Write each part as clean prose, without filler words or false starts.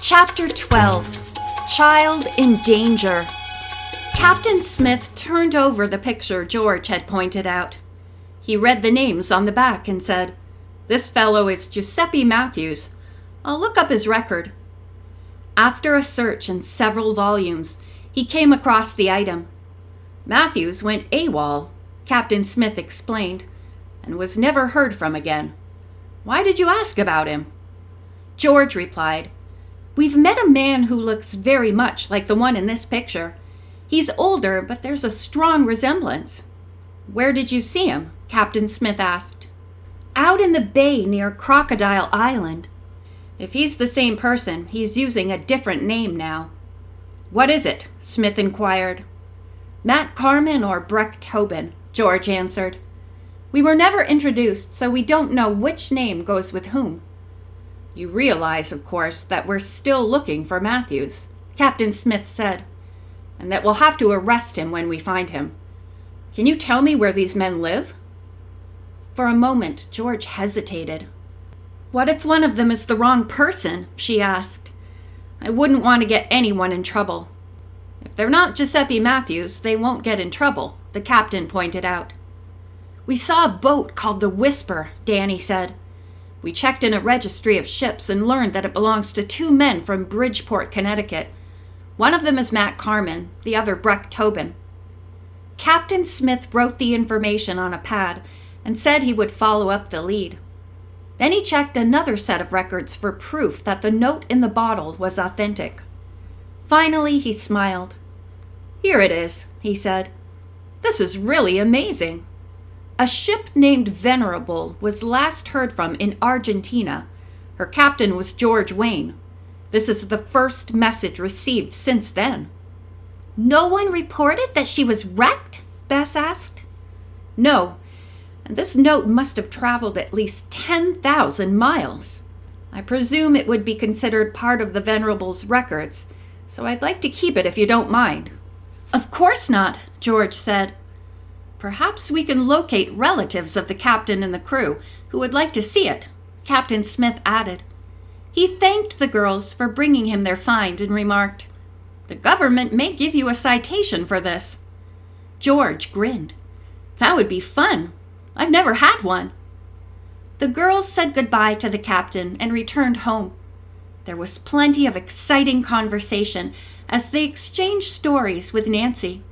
Chapter 12. Child in Danger. Captain Smith turned over the picture George had pointed out. He read the names on the back and said, "This fellow is Giuseppe Matthews. I'll look up his record." After a search in several volumes, he came across the item. Matthews went AWOL, Captain Smith explained, and was never heard from again. "Why did you ask about him?" George replied, "We've met a man who looks very much like the one in this picture. He's older, but there's a strong resemblance." "Where did you see him?" Captain Smith asked. "Out in the bay near Crocodile Island." "If he's the same person, he's using a different name now." "What is it?" Smith inquired. "Matt Carman or Breck Tobin," George answered. "We were never introduced, so we don't know which name goes with whom." "You realize, of course, that we're still looking for Matthews," Captain Smith said, "and that we'll have to arrest him when we find him. Can you tell me where these men live?" For a moment, George hesitated. "What if one of them is the wrong person?" she asked. "I wouldn't want to get anyone in trouble." "If they're not Giuseppe Matthews, they won't get in trouble," the captain pointed out. "We saw a boat called the Whisper," Danny said. "We checked in a registry of ships and learned that it belongs to 2 men from Bridgeport, Connecticut. One of them is Matt Carman, the other Breck Tobin." Captain Smith wrote the information on a pad and said he would follow up the lead. Then he checked another set of records for proof that the note in the bottle was authentic. Finally, he smiled. "Here it is," he said. "This is really amazing. A ship named Venerable was last heard from in Argentina. Her captain was George Wayne. This is the first message received since then." "No one reported that she was wrecked?" Bess asked. "No, and this note must have traveled at least 10,000 miles. I presume it would be considered part of the Venerable's records, so I'd like to keep it if you don't mind." "Of course not," George said. "Perhaps we can locate relatives of the captain and the crew who would like to see it," Captain Smith added. He thanked the girls for bringing him their find and remarked, "The government may give you a citation for this." George grinned. "That would be fun. I've never had one." The girls said goodbye to the captain and returned home. There was plenty of exciting conversation as they exchanged stories with Nancy.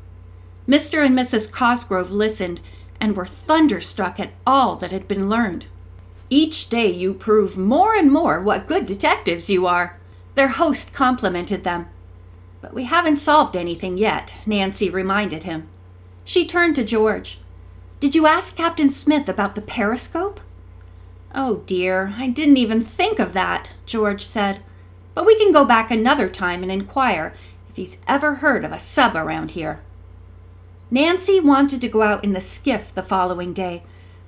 Mr. and Mrs. Cosgrove listened and were thunderstruck at all that had been learned. "Each day you prove more and more what good detectives you are," their host complimented them. "But we haven't solved anything yet," Nancy reminded him. She turned to George. "Did you ask Captain Smith about the periscope?" "Oh dear, I didn't even think of that," George said. "But we can go back another time and inquire if he's ever heard of a sub around here." Nancy wanted to go out in the skiff the following day,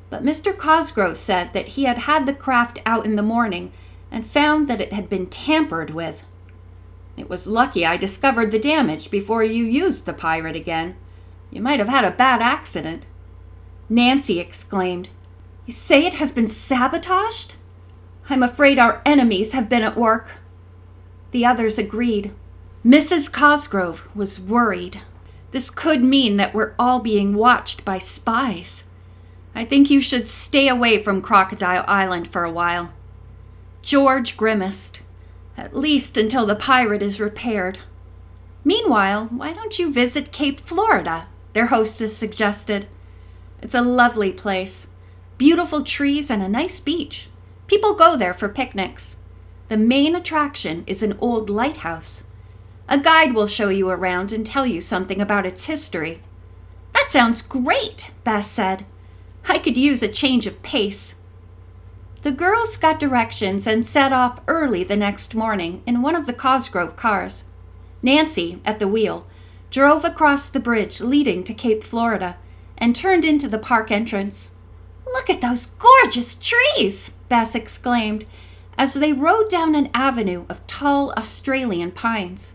but Mr. Cosgrove said that he had had the craft out in the morning and found that it had been tampered with. "It was lucky I discovered the damage before you used the pirate again. You might have had a bad accident." Nancy exclaimed, "You say it has been sabotaged? I'm afraid our enemies have been at work." The others agreed. Mrs. Cosgrove was worried. "This could mean that we're all being watched by spies. I think you should stay away from Crocodile Island for a while." George grimaced. "At least until the pirate is repaired." "Meanwhile, why don't you visit Cape Florida?" their hostess suggested. "It's a lovely place. Beautiful trees and a nice beach. People go there for picnics. The main attraction is an old lighthouse. A guide will show you around and tell you something about its history." "That sounds great," Bess said. "I could use a change of pace." The girls got directions and set off early the next morning in one of the Cosgrove cars. Nancy, at the wheel, drove across the bridge leading to Cape Florida and turned into the park entrance. "Look at those gorgeous trees!" Bess exclaimed as they rode down an avenue of tall Australian pines.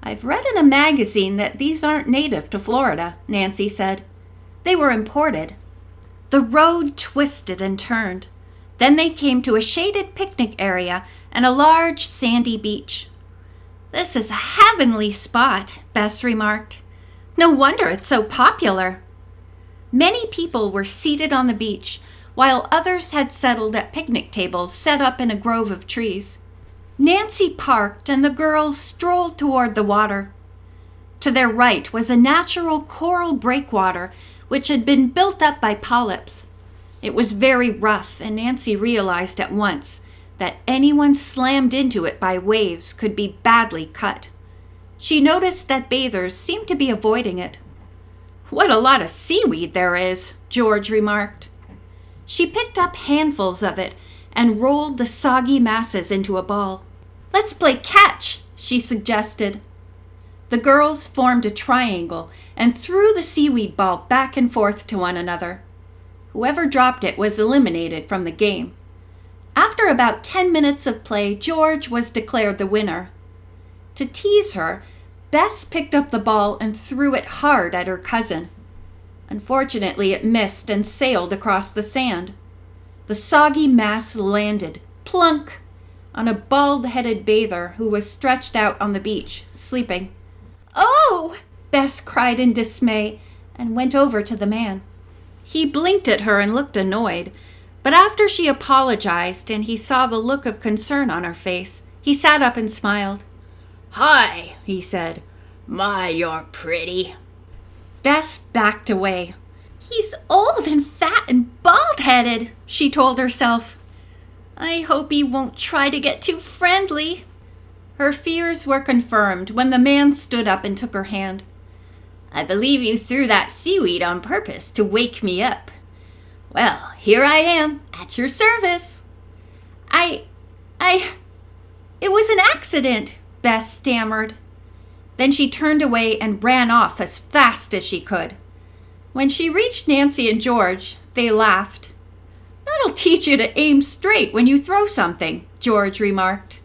"I've read in a magazine that these aren't native to Florida," Nancy said. "They were imported." The road twisted and turned. Then they came to a shaded picnic area and a large sandy beach. "This is a heavenly spot," Bess remarked. "No wonder it's so popular." Many people were seated on the beach, while others had settled at picnic tables set up in a grove of trees. Nancy parked and the girls strolled toward the water. To their right was a natural coral breakwater which had been built up by polyps. It was very rough, and Nancy realized at once that anyone slammed into it by waves could be badly cut. She noticed that bathers seemed to be avoiding it. "What a lot of seaweed there is," George remarked. She picked up handfuls of it and rolled the soggy masses into a ball. "Let's play catch," she suggested. The girls formed a triangle and threw the seaweed ball back and forth to one another. Whoever dropped it was eliminated from the game. After about 10 minutes of play, George was declared the winner. To tease her, Bess picked up the ball and threw it hard at her cousin. Unfortunately, it missed and sailed across the sand. The soggy mass landed, plunk, on a bald-headed bather who was stretched out on the beach, sleeping. "Oh!" Bess cried in dismay and went over to the man. He blinked at her and looked annoyed, but after she apologized and he saw the look of concern on her face, he sat up and smiled. "Hi," he said. "My, you're pretty." Bess backed away. "He's old and fat and bald-headed," she told herself. "I hope he won't try to get too friendly." Her fears were confirmed when the man stood up and took her hand. "I believe you threw that seaweed on purpose to wake me up. Well, here I am, at your service." It was an accident," Bess stammered. Then she turned away and ran off as fast as she could. When she reached Nancy and George, they laughed. "That'll teach you to aim straight when you throw something," George remarked.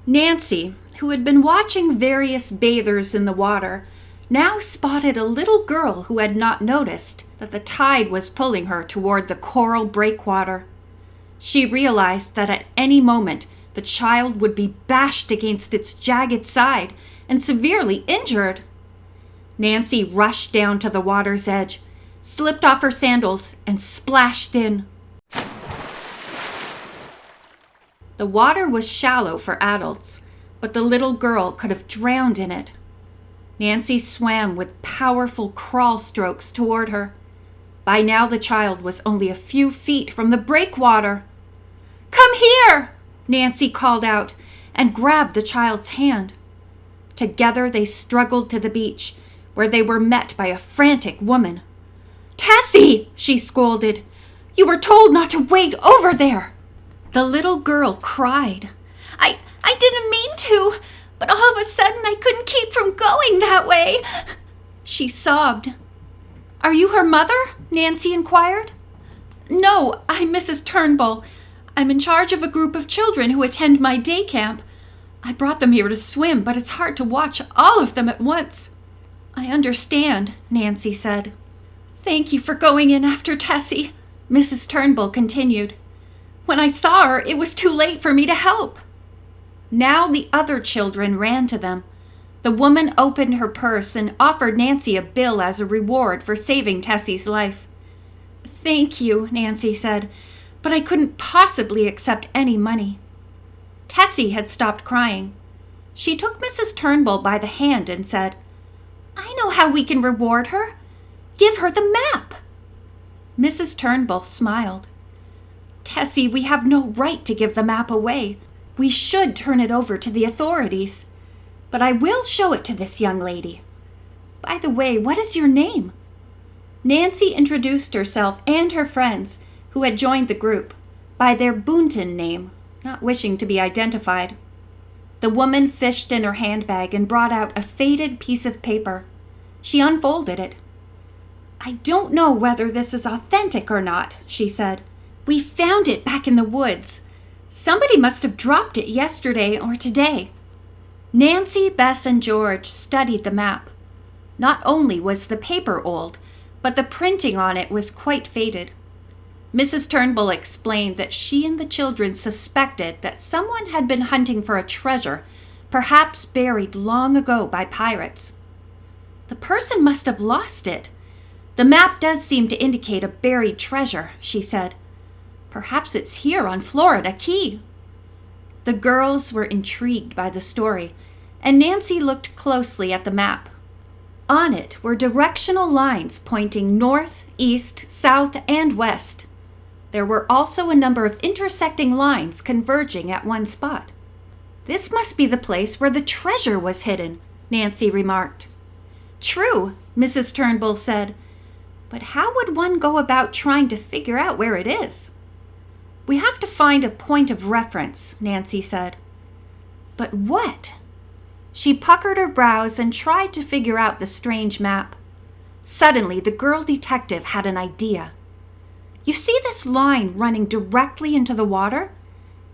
Nancy, who had been watching various bathers in the water, now spotted a little girl who had not noticed that the tide was pulling her toward the coral breakwater. She realized that at any moment the child would be bashed against its jagged side and severely injured. Nancy rushed down to the water's edge, slipped off her sandals, and splashed in. The water was shallow for adults, but the little girl could have drowned in it. Nancy swam with powerful crawl strokes toward her. By now the child was only a few feet from the breakwater. "Come here!" Nancy called out and grabbed the child's hand. Together they struggled to the beach, where they were met by a frantic woman. "Tessie!" she scolded. "You were told not to wade over there!" The little girl cried. I didn't mean to, but all of a sudden I couldn't keep from going that way." She sobbed. "Are you her mother?" Nancy inquired. "No, I'm Mrs. Turnbull. I'm in charge of a group of children who attend my day camp. I brought them here to swim, but it's hard to watch all of them at once." "I understand," Nancy said. "Thank you for going in after Tessie," Mrs. Turnbull continued. "When I saw her, it was too late for me to help." Now the other children ran to them. The woman opened her purse and offered Nancy a bill as a reward for saving Tessie's life. "Thank you," Nancy said, "but I couldn't possibly accept any money." Tessie had stopped crying. She took Mrs. Turnbull by the hand and said, "I know how we can reward her. Give her the map." Mrs. Turnbull smiled. "Tessie, we have no right to give the map away. We should turn it over to the authorities. But I will show it to this young lady. By the way, what is your name?" Nancy introduced herself and her friends, who had joined the group, by their Boonton name, not wishing to be identified. The woman fished in her handbag and brought out a faded piece of paper. She unfolded it. "I don't know whether this is authentic or not," she said. "We found it back in the woods. Somebody must have dropped it yesterday or today." Nancy, Bess, and George studied the map. Not only was the paper old, but the printing on it was quite faded. Mrs. Turnbull explained that she and the children suspected that someone had been hunting for a treasure, perhaps buried long ago by pirates. The person must have lost it. The map does seem to indicate a buried treasure, she said. Perhaps it's here on Florida Key. The girls were intrigued by the story, and Nancy looked closely at the map. On it were directional lines pointing north, east, south, and west. There were also a number of intersecting lines converging at one spot. This must be the place where the treasure was hidden, Nancy remarked. True, Mrs. Turnbull said, but how would one go about trying to figure out where it is? We have to find a point of reference, Nancy said. But what? She puckered her brows and tried to figure out the strange map. Suddenly, the girl detective had an idea. You see this line running directly into the water?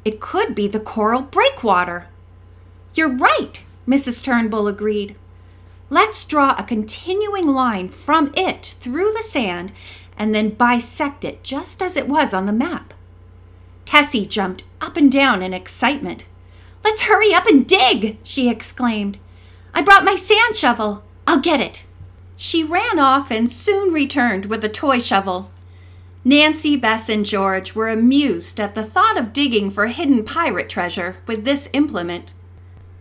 It could be the coral breakwater. You're right, Mrs. Turnbull agreed. Let's draw a continuing line from it through the sand and then bisect it just as it was on the map. Tessie jumped up and down in excitement. Let's hurry up and dig, she exclaimed. I brought my sand shovel. I'll get it. She ran off and soon returned with a toy shovel. Nancy, Bess, and George were amused at the thought of digging for hidden pirate treasure with this implement.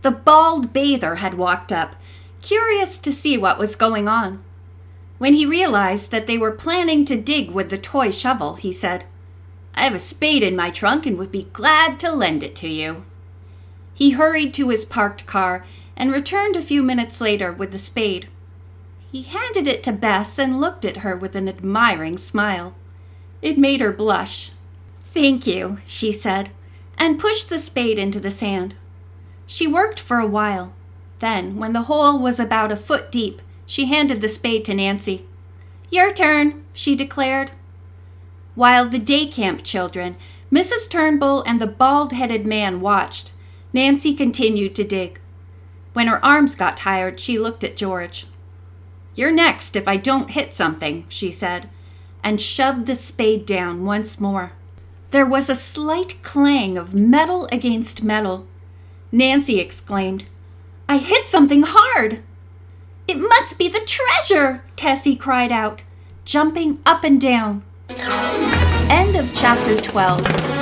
The bald bather had walked up, curious to see what was going on. When he realized that they were planning to dig with the toy shovel, he said, I have a spade in my trunk and would be glad to lend it to you. He hurried to his parked car and returned a few minutes later with the spade. He handed it to Bess and looked at her with an admiring smile. It made her blush. Thank you, she said, and pushed the spade into the sand. She worked for a while. Then, when the hole was about a foot deep, she handed the spade to Nancy. Your turn, she declared. While the day camp children, Mrs. Turnbull and the bald-headed man watched, Nancy continued to dig. When her arms got tired, she looked at George. You're next if I don't hit something, she said, and shoved the spade down once more. There was a slight clang of metal against metal. Nancy exclaimed, I hit something hard. It must be the treasure, Tessie cried out, jumping up and down. End of chapter 12.